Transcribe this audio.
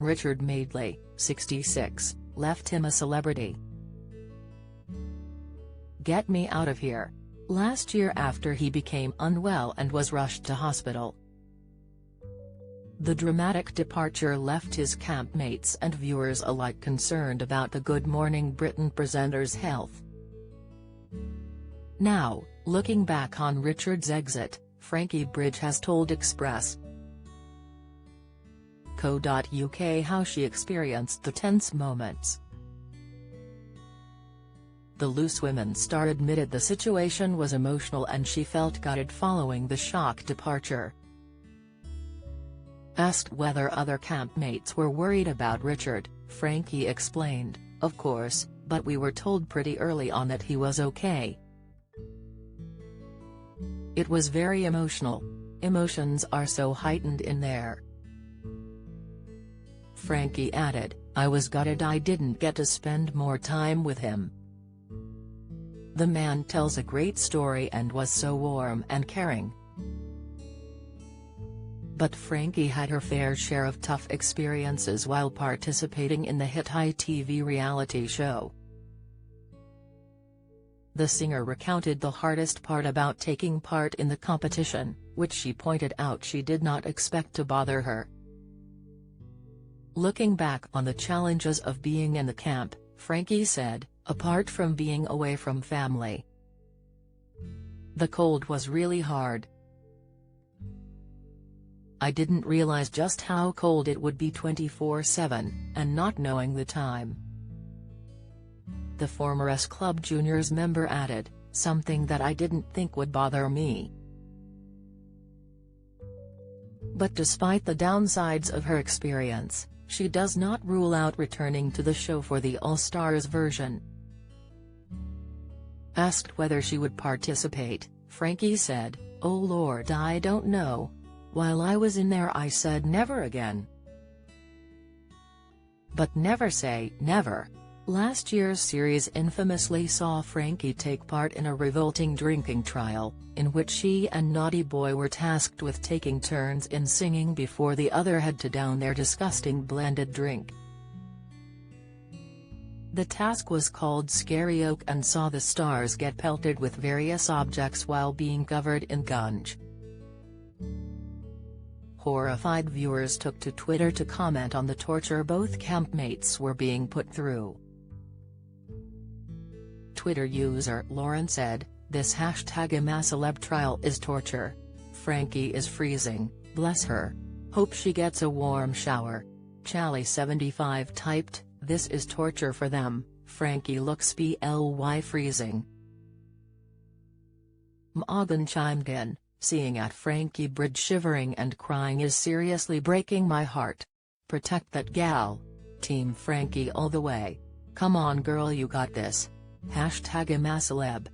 Richard Madeley, 66, left him a celebrity. Get me out of here. Last year after he became unwell and was rushed to hospital. The dramatic departure left his campmates and viewers alike concerned about the Good Morning Britain presenter's health. Now, looking back on Richard's exit, Frankie Bridge has told Express.co.uk how she experienced the tense moments. The Loose Women star admitted the situation was emotional and she felt gutted following the shock departure. Asked whether other campmates were worried about Richard, Frankie explained, "Of course, but we were told pretty early on that he was okay. It was very emotional. Emotions are so heightened in there." Frankie added, "I was gutted I didn't get to spend more time with him. The man tells a great story and was so warm and caring." But Frankie had her fair share of tough experiences while participating in the hit ITV reality show. The singer recounted the hardest part about taking part in the competition, which she pointed out she did not expect to bother her. Looking back on the challenges of being in the camp, Frankie said, "Apart from being away from family, the cold was really hard. I didn't realize just how cold it would be 24/7, and not knowing the time." The former S Club Juniors member added, "Something that I didn't think would bother me." But despite the downsides of her experience, she does not rule out returning to the show for the All-Stars version. Asked whether she would participate, Frankie said, "Oh Lord, I don't know. While I was in there I said never again. But never say never." Last year's series infamously saw Frankie take part in a revolting drinking trial, in which she and Naughty Boy were tasked with taking turns in singing before the other had to down their disgusting blended drink. The task was called Scary Oak and saw the stars get pelted with various objects while being covered in gunge. Horrified viewers took to Twitter to comment on the torture both campmates were being put through. Twitter user Lauren said, "This #I'm A Celeb trial is torture. Frankie is freezing, bless her. Hope she gets a warm shower." Chally75 typed, "This is torture for them, Frankie looks bly freezing." Morgan chimed in, "Seeing at Frankie Bridge shivering and crying is seriously breaking my heart. Protect that gal. Team Frankie all the way. Come on girl, you got this. #I'm A Celeb."